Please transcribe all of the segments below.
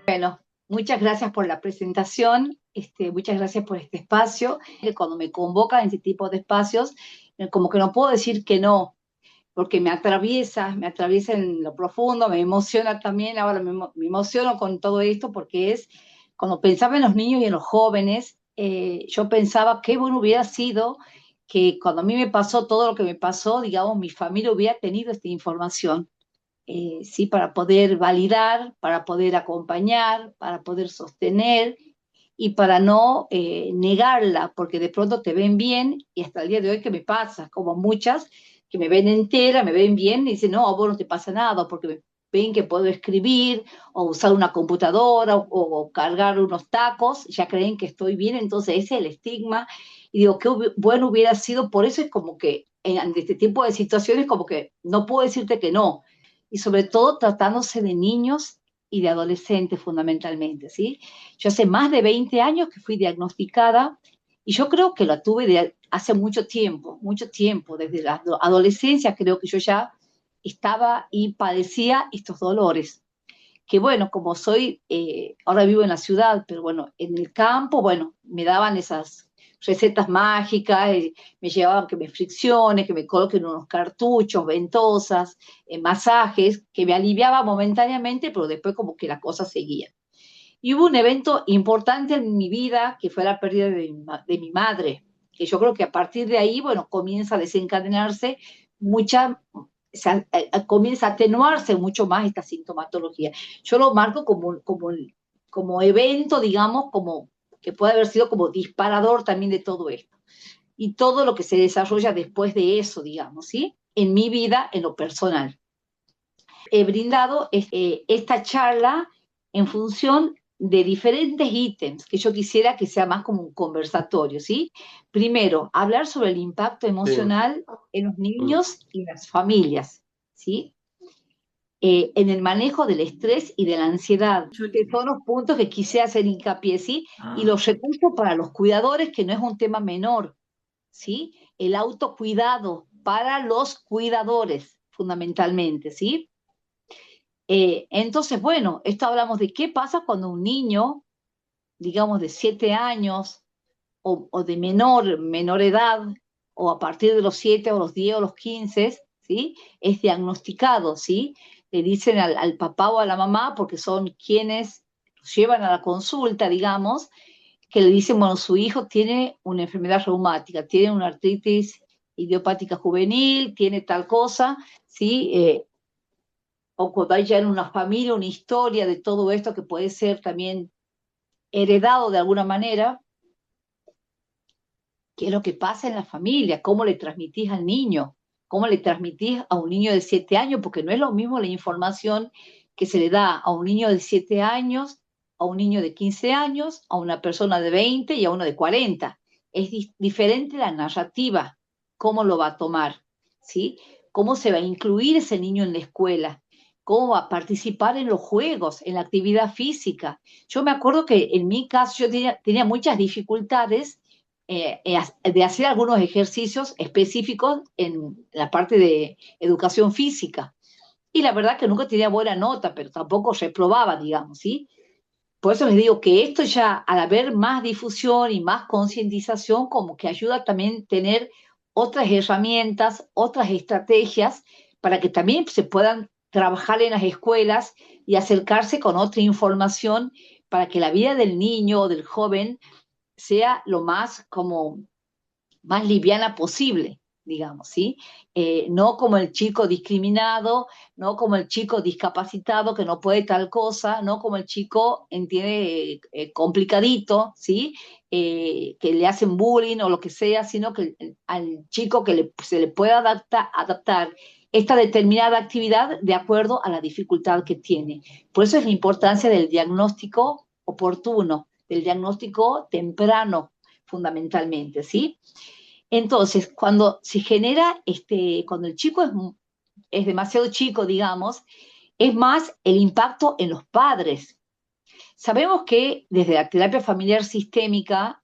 Bueno, muchas gracias por la presentación, muchas gracias por este espacio. Cuando me convocan en este tipo de espacios, como que no puedo decir que no, porque me atraviesa en lo profundo, me emociona también, ahora me emociono con todo esto porque cuando pensaba en los niños y en los jóvenes, yo pensaba qué bueno hubiera sido que cuando a mí me pasó todo lo que me pasó, digamos, mi familia hubiera tenido esta información, ¿sí? Para poder validar, para poder acompañar, para poder sostener y para no negarla, porque de pronto te ven bien y hasta el día de hoy que me pasa, como muchas que me ven entera, me ven bien y dicen, no, a vos no te pasa nada, porque ven que puedo escribir o usar una computadora o cargar unos tacos, ya creen que estoy bien, entonces ese es el estigma. Y digo, qué bueno hubiera sido, por eso es como que en este tipo de situaciones como que no puedo decirte que no, y sobre todo tratándose de niños y de adolescentes fundamentalmente, ¿sí? Yo hace más de 20 años que fui diagnosticada y yo creo que la tuve de hace mucho tiempo, desde la adolescencia creo que yo ya estaba y padecía estos dolores. Que bueno, como soy, ahora vivo en la ciudad, pero bueno, en el campo, bueno, me daban esas recetas mágicas, me llevaban que me friccione, que me coloquen unos cartuchos, ventosas, masajes, que me aliviaba momentáneamente, pero después como que la cosa seguía. Y hubo un evento importante en mi vida que fue la pérdida de mi madre, que yo creo que a partir de ahí, bueno, comienza a desencadenarse mucha, comienza a atenuarse mucho más esta sintomatología. Yo lo marco como evento, digamos, como que puede haber sido como disparador también de todo esto. Y todo lo que se desarrolla después de eso, digamos, ¿sí? En mi vida, en lo personal. He brindado esta charla en función de diferentes ítems que yo quisiera que sea más como un conversatorio, ¿sí? Primero, hablar sobre el impacto Sí, emocional en los mm, niños y las familias, ¿sí? En el manejo del estrés y de la ansiedad, que son los puntos que quise hacer hincapié, ¿sí? Y los recursos para los cuidadores, que no es un tema menor, ¿sí? El autocuidado para los cuidadores, fundamentalmente, ¿sí? Entonces, bueno, esto hablamos de qué pasa cuando un niño, digamos, de 7 años o de menor edad, o a partir de los 7 o los 10 o los 15, ¿sí? Es diagnosticado, ¿sí? Le dicen al papá o a la mamá, porque son quienes llevan a la consulta, digamos, que le dicen, bueno, su hijo tiene una enfermedad reumática, tiene una artritis idiopática juvenil, tiene tal cosa, ¿sí? O cuando hay ya en una familia una historia de todo esto que puede ser también heredado de alguna manera, qué es lo que pasa en la familia, cómo le transmitís al niño, cómo le transmitís a un niño de 7 años, porque no es lo mismo la información que se le da a un niño de 7 años, a un niño de 15 años, a una persona de 20 y a uno de 40. Es diferente la narrativa, cómo lo va a tomar, ¿sí? Cómo se va a incluir ese niño en la escuela, cómo va a participar en los juegos, en la actividad física. Yo me acuerdo que en mi caso yo tenía muchas dificultades de hacer algunos ejercicios específicos en la parte de educación física. Y la verdad que nunca tenía buena nota, pero tampoco reprobaba, digamos, ¿sí? Por eso les digo que esto ya, al haber más difusión y más concientización, como que ayuda también a tener otras herramientas, otras estrategias para que también se puedan trabajar en las escuelas y acercarse con otra información para que la vida del niño o del joven sea lo más liviana posible, digamos, ¿sí? No como el chico discriminado, no como el chico discapacitado que no puede tal cosa, no como el chico, entiende, complicadito, ¿sí? Que le hacen bullying o lo que sea, sino que al chico que se le pueda adaptar esta determinada actividad de acuerdo a la dificultad que tiene. Por eso es la importancia del diagnóstico oportuno, del diagnóstico temprano, fundamentalmente, ¿sí? Entonces, cuando se genera, cuando el chico es demasiado chico, digamos, es más el impacto en los padres. Sabemos que desde la terapia familiar sistémica,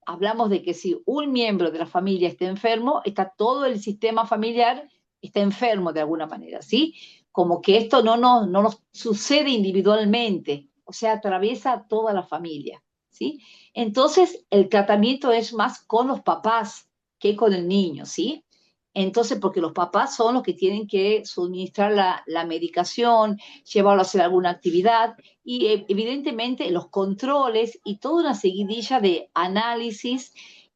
hablamos de que si un miembro de la familia está enfermo, está todo el sistema familiar está enfermo de alguna manera, ¿sí? Como que esto no nos sucede individualmente. o sea, atraviesa a toda la familia, ¿sí? Entonces, el tratamiento es más con los papás que con el niño, ¿sí? Entonces, porque los papás son los que tienen que suministrar la medicación, llevarlo a hacer alguna actividad y evidentemente los controles y toda una seguidilla de análisis,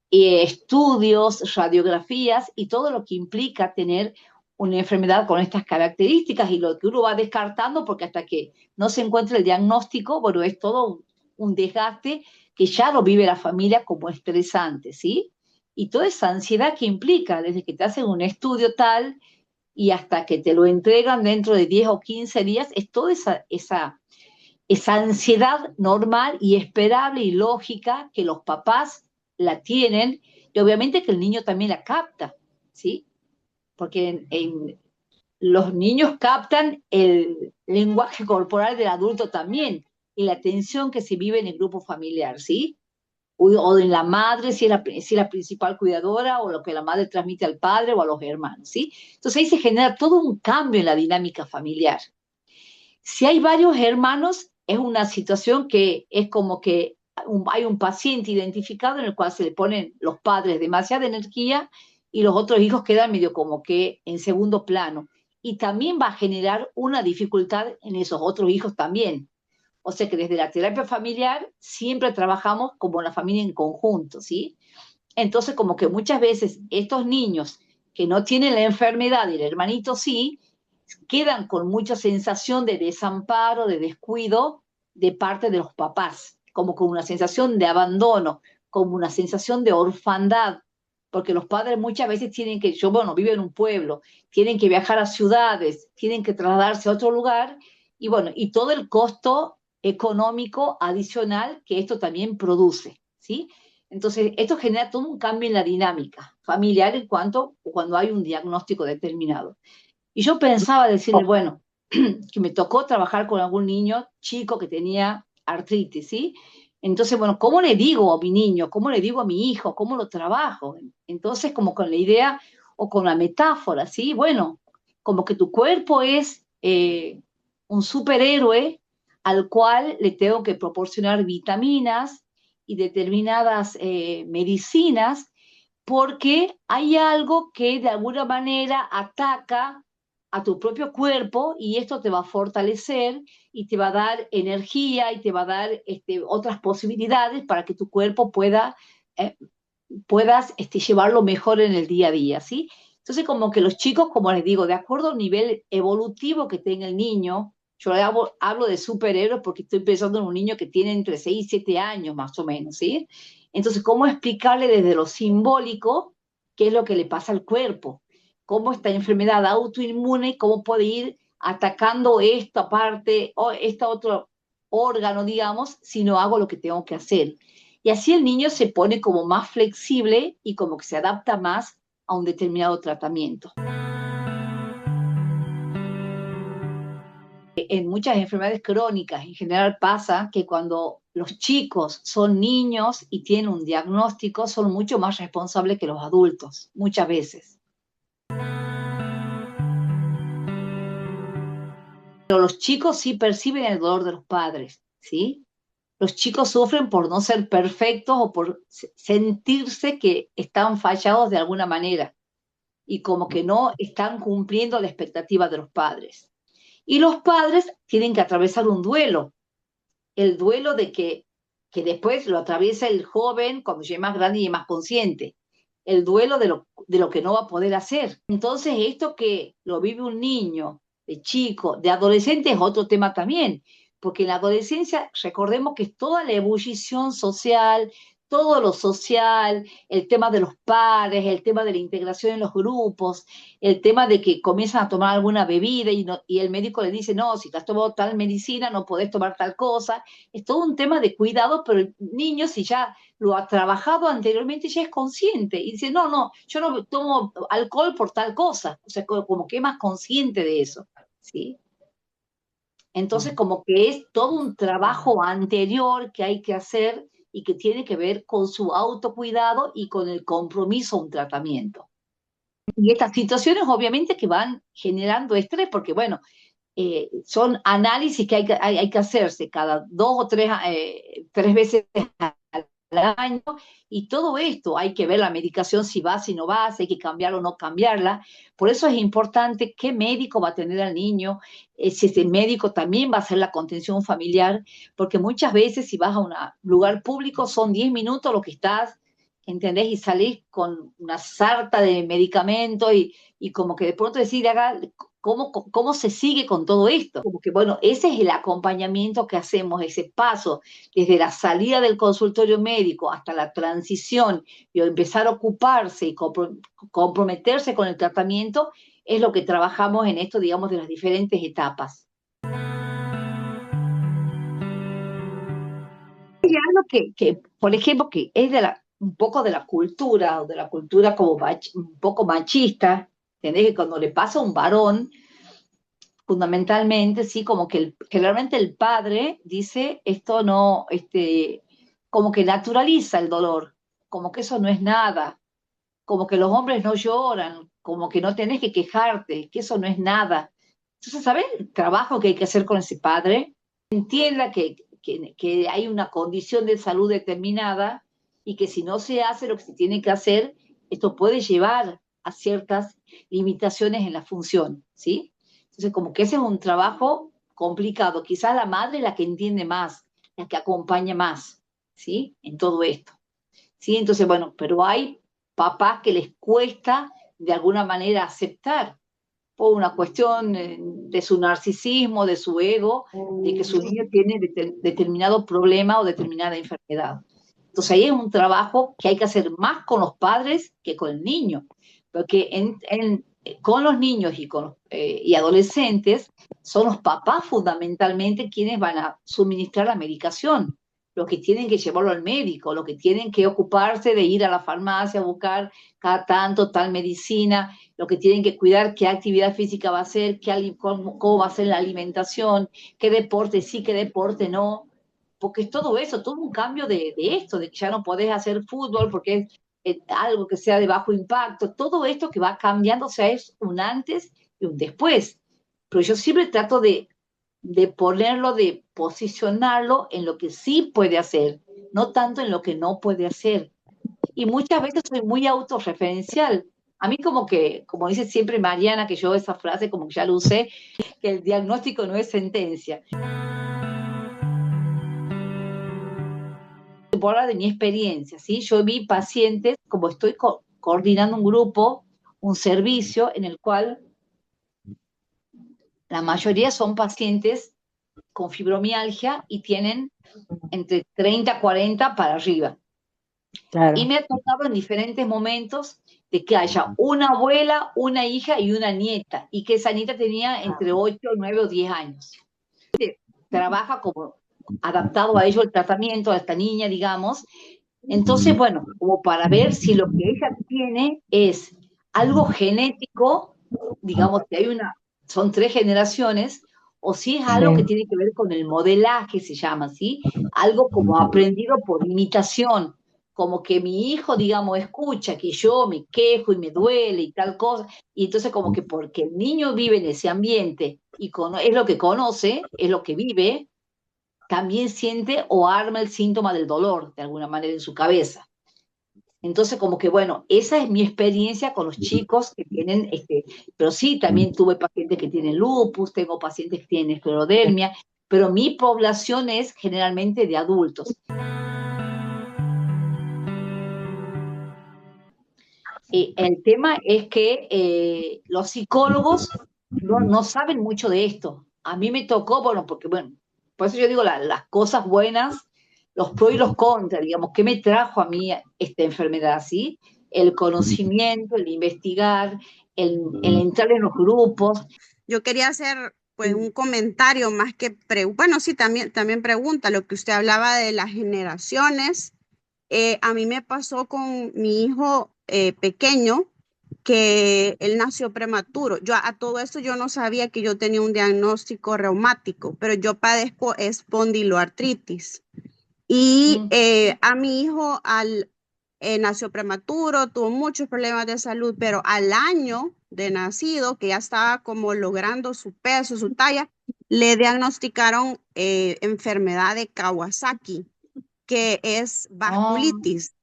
estudios, radiografías y todo lo que implica tener una enfermedad con estas características y lo que uno va descartando, porque hasta que no se encuentre el diagnóstico, bueno, es todo un desgaste que ya lo vive la familia como estresante, ¿sí? Y toda esa ansiedad que implica, desde que te hacen un estudio tal y hasta que te lo entregan dentro de 10 o 15 días, es toda esa ansiedad normal y esperable y lógica que los papás la tienen y obviamente que el niño también la capta, ¿sí? Porque los niños captan el lenguaje corporal del adulto también y la tensión que se vive en el grupo familiar, ¿sí? O en la madre, si es la principal cuidadora, o lo que la madre transmite al padre o a los hermanos, ¿sí? Entonces ahí se genera todo un cambio en la dinámica familiar. Si hay varios hermanos, es una situación que es como que hay un paciente identificado en el cual se le ponen los padres demasiada energía y los otros hijos quedan medio como que en segundo plano. Y también va a generar una dificultad en esos otros hijos también. O sea que desde la terapia familiar siempre trabajamos como la familia en conjunto, ¿sí? Entonces como que muchas veces estos niños que no tienen la enfermedad y el hermanito sí, quedan con mucha sensación de desamparo, de descuido de parte de los papás, como con una sensación de abandono, como una sensación de orfandad, porque los padres muchas veces tienen que, yo, bueno, vivo en un pueblo, tienen que viajar a ciudades, tienen que trasladarse a otro lugar, y bueno, y todo el costo económico adicional que esto también produce, ¿sí? Entonces, esto genera todo un cambio en la dinámica familiar en cuanto cuando hay un diagnóstico determinado. Y yo pensaba decirle, bueno, que me tocó trabajar con algún niño chico que tenía artritis, ¿sí? Entonces, bueno, ¿cómo le digo a mi niño? ¿Cómo le digo a mi hijo? ¿Cómo lo trabajo? Entonces, como con la idea o con la metáfora, ¿sí? Bueno, como que tu cuerpo es un superhéroe al cual le tengo que proporcionar vitaminas y determinadas medicinas porque hay algo que de alguna manera ataca a tu propio cuerpo y esto te va a fortalecer y te va a dar energía y te va a dar otras posibilidades para que tu cuerpo eh, puedas llevarlo mejor en el día a día, ¿sí? Entonces, como que los chicos, como les digo, de acuerdo al nivel evolutivo que tenga el niño, yo hablo de superhéroes porque estoy pensando en un niño que tiene entre 6 y 7 años más o menos, ¿sí? Entonces, ¿cómo explicarle desde lo simbólico qué es lo que le pasa al cuerpo? ¿Cómo esta enfermedad autoinmune, cómo puede ir atacando esta parte o este otro órgano, digamos, si no hago lo que tengo que hacer? Y así el niño se pone como más flexible y como que se adapta más a un determinado tratamiento. En muchas enfermedades crónicas en general pasa que cuando los chicos son niños y tienen un diagnóstico, son mucho más responsables que los adultos, muchas veces. Pero los chicos sí perciben el dolor de los padres, ¿sí? Los chicos sufren por no ser perfectos o por sentirse que están fallados de alguna manera y como que no están cumpliendo la expectativa de los padres. Y los padres tienen que atravesar un duelo, el duelo de que después lo atraviesa el joven cuando ya es más grande y es más consciente, el duelo de lo que no va a poder hacer. Entonces, esto que lo vive un niño, de chico, de adolescente, es otro tema también, porque en la adolescencia recordemos que es toda la ebullición social, todo lo social, el tema de los pares, el tema de la integración en los grupos, el tema de que comienzan a tomar alguna bebida y el médico le dice, no, si te has tomado tal medicina, no podés tomar tal cosa. Es todo un tema de cuidado, pero el niño, si ya lo ha trabajado anteriormente, ya es consciente y dice, no, no, yo no tomo alcohol por tal cosa. O sea, como que es más consciente de eso, ¿sí? Entonces, como que es todo un trabajo anterior que hay que hacer y que tiene que ver con su autocuidado y con el compromiso a un tratamiento. Y estas situaciones obviamente que van generando estrés, porque bueno, son análisis que hay que hacerse cada 2 o 3, 3 veces al año, y todo esto hay que ver la medicación si va, si no va, si hay que cambiarla o no cambiarla. Por eso es importante qué médico va a tener al niño, si ese médico también va a hacer la contención familiar, porque muchas veces si vas a un lugar público son 10 minutos lo que estás, ¿entendés? Y salís con una sarta de medicamentos y como que de pronto decir, haga, ¿cómo se sigue con todo esto? Como que, bueno, ese es el acompañamiento que hacemos, ese paso desde la salida del consultorio médico hasta la transición y empezar a ocuparse y comprometerse con el tratamiento, es lo que trabajamos en esto, digamos, de las diferentes etapas. Y algo por ejemplo, que es un poco de la cultura, o de la cultura como un poco machista, ¿entendés? Que cuando le pasa a un varón, fundamentalmente, sí, como que generalmente el padre dice, esto no, como que naturaliza el dolor, como que eso no es nada, como que los hombres no lloran, como que no tenés que quejarte, que eso no es nada. Entonces, ¿sabes el trabajo que hay que hacer con ese padre? Entienda que hay una condición de salud determinada y que si no se hace lo que se tiene que hacer, esto puede llevar a ciertas limitaciones en la función, ¿sí? Entonces, como que ese es un trabajo complicado. Quizás la madre es la que entiende más, la que acompaña más, ¿sí? En todo esto. ¿Sí? Entonces, bueno, pero hay papás que les cuesta de alguna manera aceptar por una cuestión de su narcisismo, de su ego, de que su niño tiene determinado problema o determinada enfermedad. Entonces ahí es un trabajo que hay que hacer más con los padres que con el niño, porque con los niños y adolescentes son los papás fundamentalmente quienes van a suministrar la medicación, los que tienen que llevarlo al médico, los que tienen que ocuparse de ir a la farmacia a buscar cada tanto tal medicina, lo que tienen que cuidar qué actividad física va a hacer, cómo va a ser la alimentación, qué deporte sí, qué deporte no, porque es todo eso, todo un cambio de esto, de que ya no podés hacer fútbol porque es algo que sea de bajo impacto, todo esto que va cambiando, o sea, es un antes y un después. Pero yo siempre trato de ponerlo, de posicionarlo en lo que sí puede hacer, no tanto en lo que no puede hacer. Y muchas veces soy muy autorreferencial. A mí como que, como dice siempre Mariana, que yo esa frase como que ya lo usé, que el diagnóstico no es sentencia. Por hablar de mi experiencia, ¿sí? Yo vi pacientes, como estoy coordinando un grupo, un servicio en el cual la mayoría son pacientes con fibromialgia y tienen entre 30 40 para arriba. Y Claro. me ha tocado en diferentes momentos de que haya una abuela, una hija y una nieta, y que esa nieta tenía entre 8, 9 o 10 años. Trabaja como adaptado a ello el tratamiento, a esta niña, digamos. Entonces, bueno, como para ver si lo que ella tiene es algo genético, digamos que son 3 generaciones, o si es algo que Sí. tiene que ver con el modelaje, se llama así, algo como aprendido por imitación, como que mi hijo, digamos, escucha que yo me quejo y me duele y tal cosa, y entonces como que porque el niño vive en ese ambiente y es lo que conoce, es lo que vive, también siente o arma el síntoma del dolor de alguna manera en su cabeza. Entonces, como que bueno, esa es mi experiencia con los chicos que tienen, pero sí, también tuve pacientes que tienen lupus, tengo pacientes que tienen esclerodermia, pero mi población es generalmente de adultos. El tema es que los psicólogos no saben mucho de esto. A mí me tocó, bueno, porque bueno, por eso yo digo las cosas buenas, los pros y los contras, digamos, ¿qué me trajo a mí esta enfermedad? ¿Sí? El conocimiento, el investigar, el entrar en los grupos. Yo quería hacer pues un comentario más que bueno, sí, también pregunta lo que usted hablaba de las generaciones. A mí me pasó con mi hijo pequeño que él nació prematuro. Yo a todo esto yo no sabía que yo tenía un diagnóstico reumático, pero yo padezco espondiloartritis. Y Mm. a mi hijo nació prematuro, tuvo muchos problemas de salud, pero al año de nacido, que ya estaba como logrando su peso, su talla, le diagnosticaron enfermedad de Kawasaki, que es Oh, vasculitis.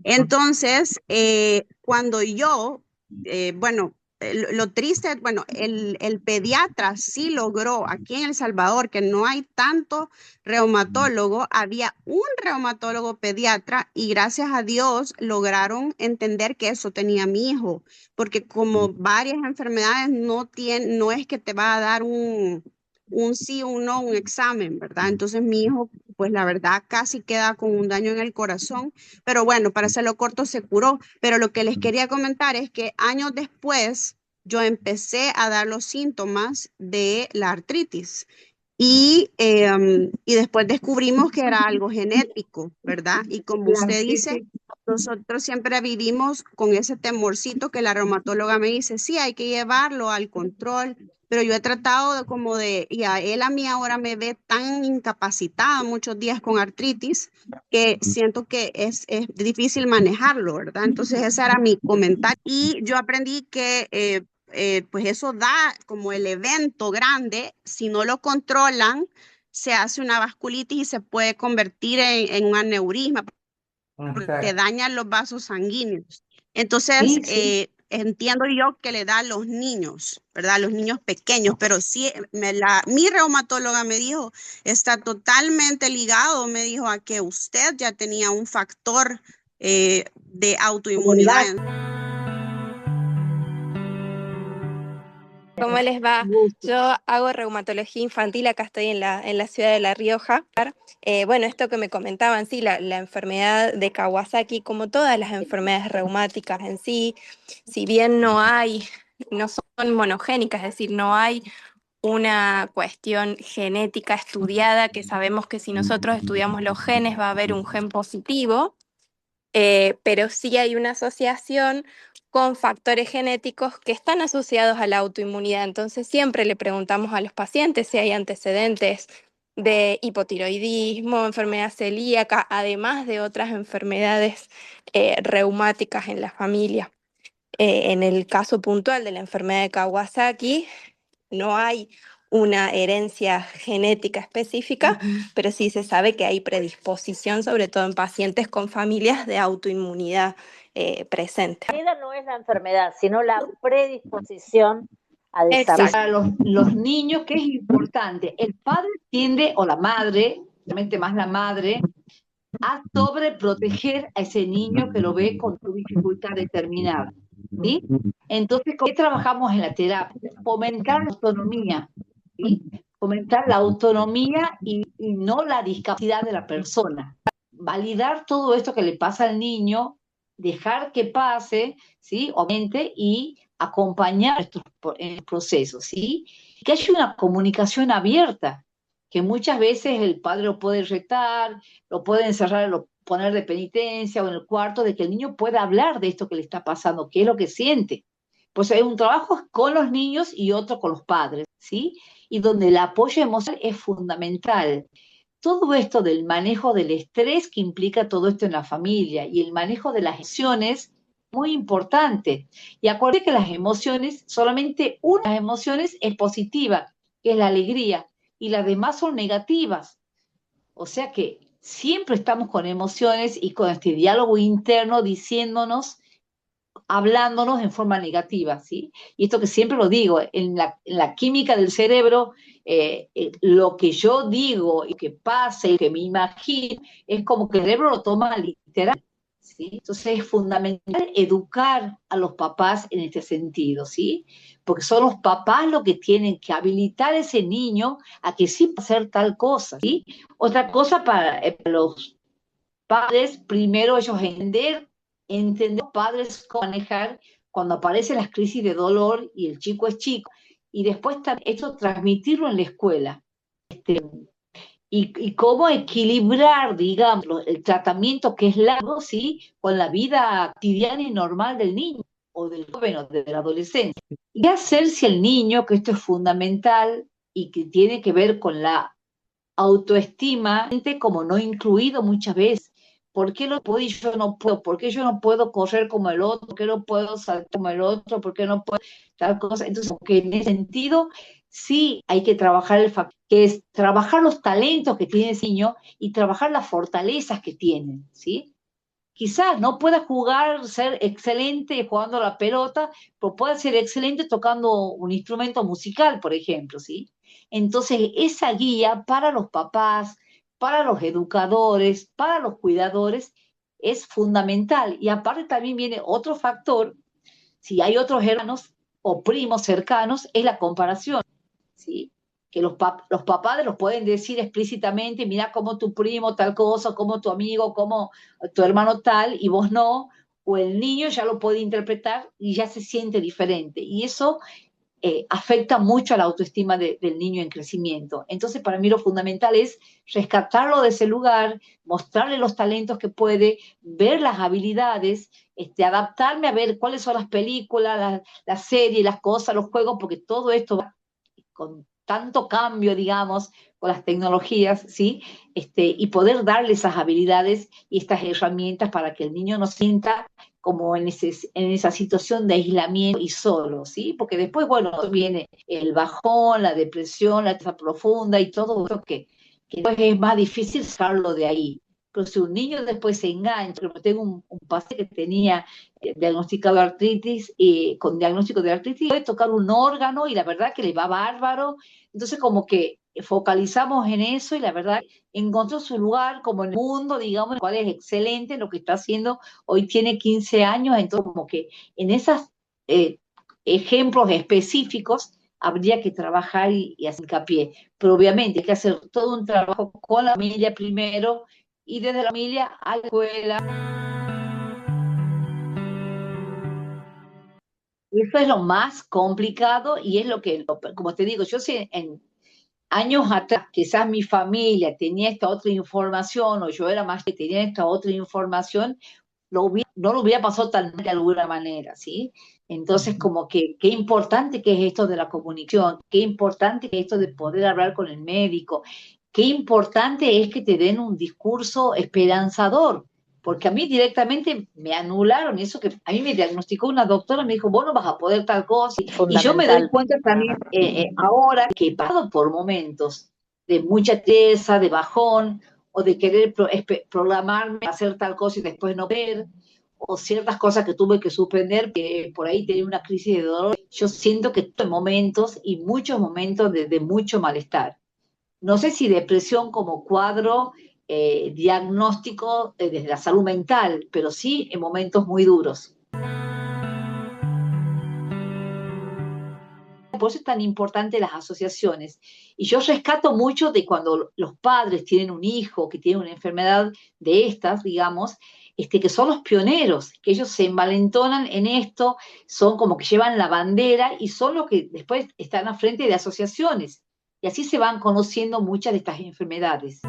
Entonces, cuando yo, bueno, lo triste, bueno, el pediatra sí logró aquí en El Salvador que no hay tanto reumatólogo, había un reumatólogo pediatra y gracias a Dios lograron entender que eso tenía mi hijo, porque como varias enfermedades no es que te va a dar un sí, un no, un examen, ¿verdad? Entonces mi hijo, pues la verdad, casi queda con un daño en el corazón, pero bueno, para hacerlo corto, se curó. Pero lo que les quería comentar es que años después yo empecé a dar los síntomas de la artritis. Y después descubrimos que era algo genético, ¿verdad? Y como claro, usted sí, dice, sí. nosotros siempre vivimos con ese temorcito que la reumatóloga me dice, sí, hay que llevarlo al control, pero yo he tratado de como de, y a él a mí ahora me ve tan incapacitada muchos días con artritis que siento que es difícil manejarlo, ¿verdad? Entonces ese era mi comentario. Y yo aprendí que pues eso da como el evento grande, si no lo controlan, se hace una vasculitis y se puede convertir en un aneurisma porque Exacto. daña los vasos sanguíneos. Entonces, Sí, sí. entiendo yo que le da a los niños, ¿verdad? A los niños pequeños, pero sí, mi reumatóloga me dijo, está totalmente ligado, me dijo, a que usted ya tenía un factor de Comunidad. autoinmunidad. ¿Cómo les va? Gusto. Yo hago reumatología infantil, acá estoy en la ciudad de La Rioja. Bueno, esto que me comentaban, sí, la enfermedad de Kawasaki, como todas las enfermedades reumáticas en sí, si bien no son monogénicas, es decir, no hay una cuestión genética estudiada, que sabemos que si nosotros estudiamos los genes va a haber un gen positivo, pero sí hay una asociación con factores genéticos que están asociados a la autoinmunidad. Entonces siempre le preguntamos a los pacientes si hay antecedentes de hipotiroidismo, enfermedad celíaca, además de otras enfermedades reumáticas en la familia. En el caso puntual de la enfermedad de Kawasaki, no hay una herencia genética específica, Ujú. pero sí se sabe que hay predisposición, sobre todo en pacientes con familias de autoinmunidad presente. La vida no es la enfermedad, sino la predisposición a Es Exacto. desarrollar. para los niños que es importante. El padre tiende, o la madre, realmente más la madre, a sobreproteger a ese niño que lo ve con su dificultad determinada. ¿Sí? Entonces, ¿qué trabajamos en la terapia? Fomentar la autonomía, ¿sí? Fomentar la autonomía y no la discapacidad de la persona. Validar todo esto que le pasa al niño, dejar que pase, ¿sí? Obviamente, y acompañar en el proceso, ¿sí? Que haya una comunicación abierta, que muchas veces el padre lo puede retar, lo puede encerrar, lo poner de penitencia o en el cuarto, de que el niño pueda hablar de esto que le está pasando, qué es lo que siente. Pues hay un trabajo con los niños y otro con los padres, ¿sí? Y donde el apoyo emocional es fundamental. Todo esto del manejo del estrés que implica todo esto en la familia y el manejo de las emociones, muy importante. Y acuérdate que las emociones, solamente una de las emociones es positiva, que es la alegría, y las demás son negativas. O sea que siempre estamos con emociones y con este diálogo interno diciéndonos, hablándonos en forma negativa, ¿sí? Y esto que siempre lo digo, en la química del cerebro, lo que yo digo y que pasa y que me imagino, es como que el cerebro lo toma literal, ¿sí? Entonces es fundamental educar a los papás en este sentido, ¿sí? Porque son los papás los que tienen que habilitar a ese niño a que sí pueda hacer tal cosa, ¿sí? Otra cosa para los padres, primero ellos entender los padres cómo manejar cuando aparecen las crisis de dolor y el chico es chico, y después esto transmitirlo en la escuela. Y cómo equilibrar, digamos, el tratamiento que es largo, ¿sí? Con la vida cotidiana y normal del niño o del joven o del adolescente. ¿Y qué hacer si el niño, que esto es fundamental y que tiene que ver con la autoestima, como no incluido muchas veces, ¿por qué lo puedo y yo no puedo? ¿Por qué yo no puedo correr como el otro? ¿Por qué no puedo saltar como el otro? ¿Por qué no puedo tal cosa? Entonces, como que en ese sentido, sí hay que trabajar el factor, que es trabajar los talentos que tiene ese niño y trabajar las fortalezas que tienen, ¿sí? Quizás no pueda jugar, ser excelente jugando a la pelota, pero puede ser excelente tocando un instrumento musical, por ejemplo, ¿sí? Entonces, esa guía para los papás, para los educadores, para los cuidadores, es fundamental. Y aparte también viene otro factor, si hay otros hermanos o primos cercanos, es la comparación, ¿sí? Que los papás los pueden decir explícitamente, mira cómo tu primo tal cosa, como tu amigo, como tu hermano tal, y vos no, o el niño ya lo puede interpretar y ya se siente diferente. Y eso afecta mucho a la autoestima del niño en crecimiento. Entonces, para mí lo fundamental es rescatarlo de ese lugar, mostrarle los talentos que puede, ver las habilidades, adaptarme a ver cuáles son las películas, las series, las cosas, los juegos, porque todo esto va con tanto cambio, digamos, con las tecnologías, ¿sí? Y poder darle esas habilidades y estas herramientas para que el niño no sienta como en esa situación de aislamiento y solo, ¿sí? Porque después, bueno, viene el bajón, la depresión, la tristeza profunda y todo eso que después es más difícil sacarlo de ahí. Pero si un niño después se engancha, yo tengo un paciente que tenía diagnosticado artritis, con diagnóstico de artritis, puede tocar un órgano y la verdad que le va bárbaro. Entonces como que focalizamos en eso y la verdad encontró su lugar como en el mundo, digamos, el cual es excelente lo que está haciendo. Hoy tiene 15 años, entonces como que en esos ejemplos específicos habría que trabajar y hacer hincapié. Pero obviamente hay que hacer todo un trabajo con la familia primero y desde la familia a la escuela. Eso es lo más complicado y es lo que, como te digo, yo sé en años atrás, quizás mi familia tenía esta otra información o yo era más que tenía esta otra información, no lo hubiera pasado tan mal de alguna manera, ¿sí? Entonces, como que qué importante que es esto de la comunicación, qué importante que es esto de poder hablar con el médico, qué importante es que te den un discurso esperanzador, porque a mí directamente me anularon eso que a mí me diagnosticó una doctora, me dijo, vos no vas a poder tal cosa, y yo me doy Fundamental. cuenta también ahora que he pasado por momentos de mucha tristeza, de bajón, o de querer programarme, hacer tal cosa y después no ver, o ciertas cosas que tuve que suspender, que por ahí tenía una crisis de dolor. Yo siento que tuve momentos y muchos momentos de mucho malestar. No sé si depresión como cuadro diagnóstico desde la salud mental, pero sí en momentos muy duros. Por eso es tan importante las asociaciones. Y yo rescato mucho de cuando los padres tienen un hijo que tiene una enfermedad de estas, digamos, que son los pioneros, que ellos se envalentonan en esto, son como que llevan la bandera y son los que después están a frente de asociaciones. Y así se van conociendo muchas de estas enfermedades.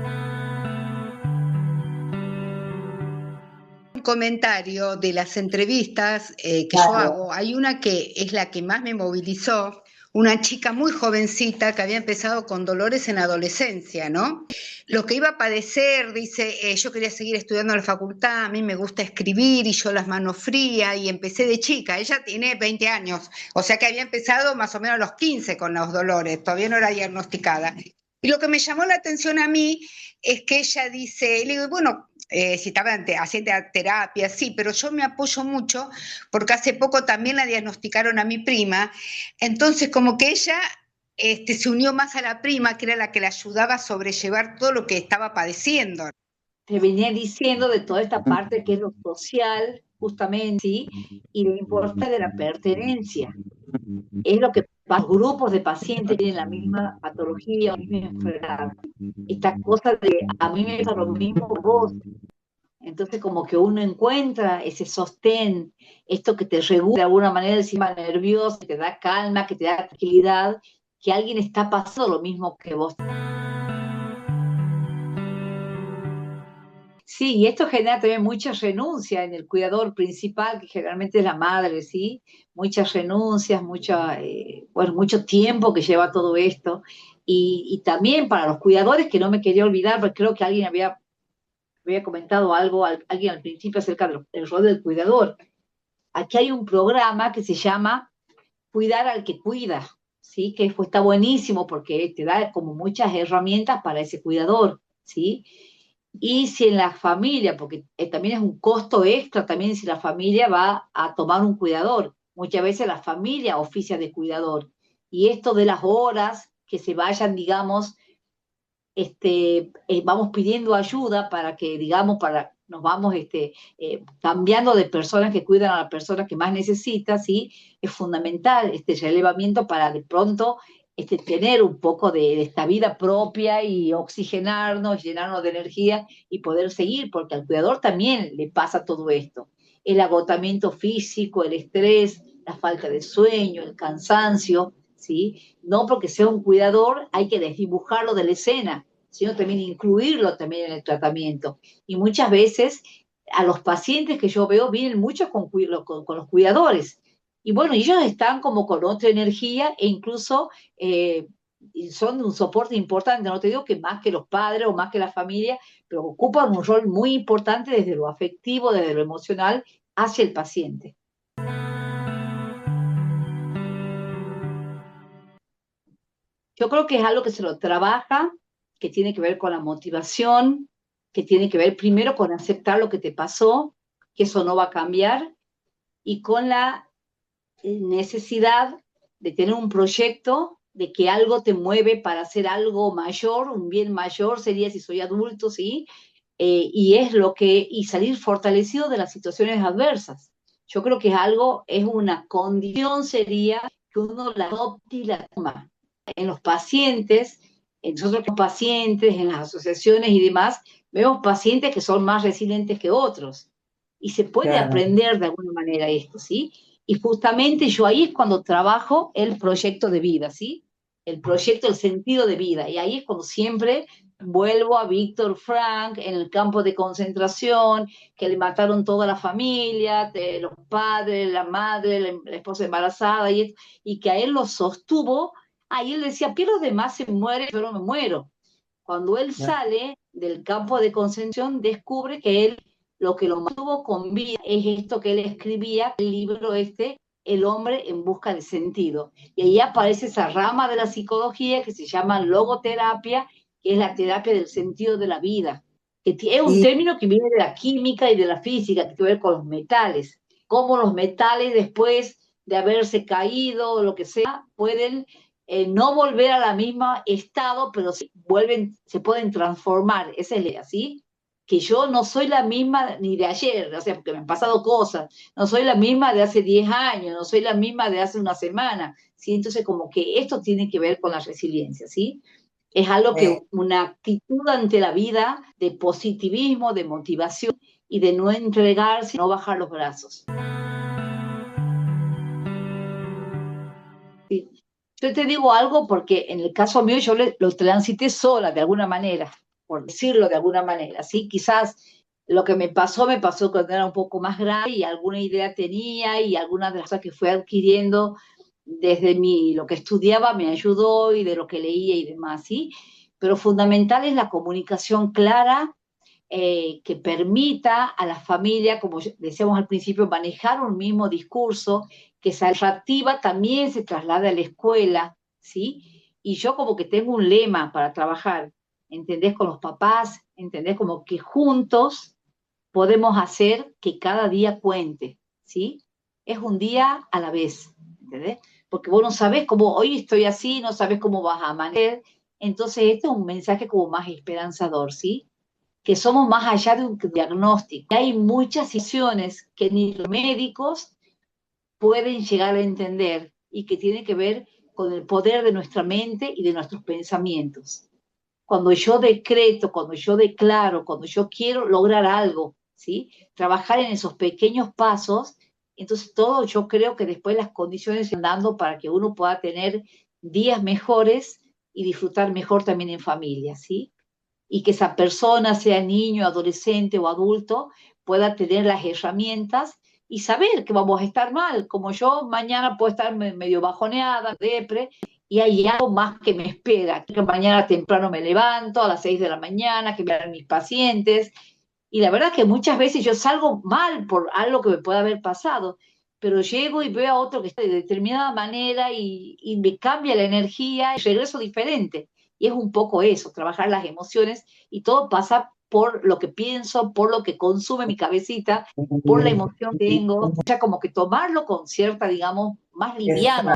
Comentario de las entrevistas que yo hago, hay una que es la que más me movilizó, una chica muy jovencita que había empezado con dolores en la adolescencia, ¿no? Lo que iba a padecer, dice, yo quería seguir estudiando en la facultad, a mí me gusta escribir y yo las manos frías y empecé de chica, ella tiene 20 años, o sea que había empezado más o menos a los 15 con los dolores, todavía no era diagnosticada. Y lo que me llamó la atención a mí es que ella dice, le digo, bueno, si estaba haciendo terapia, sí, pero yo me apoyo mucho porque hace poco también la diagnosticaron a mi prima, entonces como que ella se unió más a la prima, que era la que la ayudaba a sobrellevar todo lo que estaba padeciendo. Te venía diciendo de toda esta parte que es lo social, justamente, ¿sí? Y la importancia de la pertenencia. Es lo que los grupos de pacientes tienen la misma patología o la misma enfermedad. Esta cosa de a mí me pasa lo mismo que vos. Entonces, como que uno encuentra ese sostén, esto que te regula de alguna manera el sistema nervioso, que te da calma, que te da tranquilidad, que alguien está pasando lo mismo que vos. Sí, y esto genera también mucha renuncia en el cuidador principal, que generalmente es la madre, ¿sí? Muchas renuncias, bueno, mucho tiempo que lleva todo esto. Y también para los cuidadores, que no me quería olvidar, porque creo que alguien había había comentado algo, alguien al principio acerca del rol del cuidador. Aquí hay un programa que se llama Cuidar al que cuida, ¿sí? Que está buenísimo porque te da como muchas herramientas para ese cuidador, ¿sí? Y si en la familia, porque también es un costo extra, también si la familia va a tomar un cuidador, muchas veces la familia oficia de cuidador. Y esto de las horas que se vayan, digamos, vamos pidiendo ayuda para que, digamos, nos vamos cambiando de personas que cuidan a la persona que más necesita, ¿sí? Es fundamental este relevamiento para de pronto tener un poco de esta vida propia y oxigenarnos, llenarnos de energía y poder seguir, porque al cuidador también le pasa todo esto. El agotamiento físico, el estrés, la falta de sueño, el cansancio, ¿sí? No porque sea un cuidador hay que desdibujarlo de la escena, sino también incluirlo también en el tratamiento. Y muchas veces a los pacientes que yo veo vienen muchos con los cuidadores. Y bueno, ellos están como con otra energía e incluso son de un soporte importante. No te digo que más que los padres o más que la familia, pero ocupan un rol muy importante desde lo afectivo, desde lo emocional, hacia el paciente. Yo creo que es algo que se lo trabaja, que tiene que ver con la motivación, que tiene que ver primero con aceptar lo que te pasó, que eso no va a cambiar, y con la necesidad de tener un proyecto, de que algo te mueve para hacer algo mayor, un bien mayor sería si soy adulto, ¿sí? Y salir fortalecido de las situaciones adversas. Yo creo que es algo, es una condición sería que uno la adopte y la toma en los pacientes, en nosotros como pacientes, en las asociaciones y demás, vemos pacientes que son más resilientes que otros. Y se puede Claro. aprender de alguna manera esto, ¿sí? Y justamente yo ahí es cuando trabajo el proyecto de vida, ¿sí? El proyecto, el sentido de vida. Y ahí es cuando siempre vuelvo a Víctor Frank en el campo de concentración, que le mataron toda la familia, los padres, la madre, la esposa embarazada, y que a él lo sostuvo. Ahí él decía, que los demás se mueren, yo no me muero. Cuando él Ya. sale del campo de concentración, descubre que él lo que lo mantuvo con vida es esto que él escribía, el libro El hombre en busca de sentido. Y ahí aparece esa rama de la psicología que se llama logoterapia, que es la terapia del sentido de la vida. Que es un Y término que viene de la química y de la física, que tiene que ver con los metales. Cómo los metales, después de haberse caído o lo que sea, pueden no volver a la misma estado, pero se pueden transformar. Esa es la idea, ¿sí? Que yo no soy la misma ni de ayer, o sea, porque me han pasado cosas, no soy la misma de hace 10 años, no soy la misma de hace una semana, ¿sí? Entonces, como que esto tiene que ver con la resiliencia, ¿sí? Es algo que eh, una actitud ante la vida de positivismo, de motivación y de no entregarse, no bajar los brazos. ¿Sí? Yo te digo algo porque en el caso mío yo lo transité sola de alguna manera, por decirlo de alguna manera, ¿sí? Quizás lo que me pasó cuando era un poco más grande y alguna idea tenía y algunas de las cosas que fui adquiriendo desde lo que estudiaba me ayudó y de lo que leía y demás, ¿sí? Pero fundamental es la comunicación clara que permita a la familia, como decíamos al principio, manejar un mismo discurso, que esa narrativa también se traslade a la escuela, ¿sí? Y yo como que tengo un lema para trabajar, ¿entendés? Con los papás, ¿entendés? Como que juntos podemos hacer que cada día cuente, ¿sí? Es un día a la vez, ¿entendés? Porque vos no sabés cómo, hoy estoy así, no sabés cómo vas a amanecer, entonces este es un mensaje como más esperanzador, ¿sí? Que somos más allá de un diagnóstico. Hay muchas situaciones que ni los médicos pueden llegar a entender y que tienen que ver con el poder de nuestra mente y de nuestros pensamientos. Cuando yo decreto, cuando yo declaro, cuando yo quiero lograr algo, ¿sí? Trabajar en esos pequeños pasos, entonces todo yo creo que después las condiciones se van dando para que uno pueda tener días mejores y disfrutar mejor también en familia, ¿sí? Y que esa persona, sea niño, adolescente o adulto, pueda tener las herramientas y saber que vamos a estar mal, como yo mañana puedo estar medio bajoneada, depre, y hay algo más que me espera, que mañana temprano me levanto a las 6 de la mañana, que vean mis pacientes, Y la verdad es que muchas veces yo salgo mal por algo que me puede haber pasado, pero llego y veo a otro que está de determinada manera y me cambia la energía y regreso diferente. Y es un poco eso, trabajar las emociones y todo pasa por lo que pienso, por lo que consume mi cabecita, por la emoción que tengo, o sea, como que tomarlo con cierta, digamos, más liviano.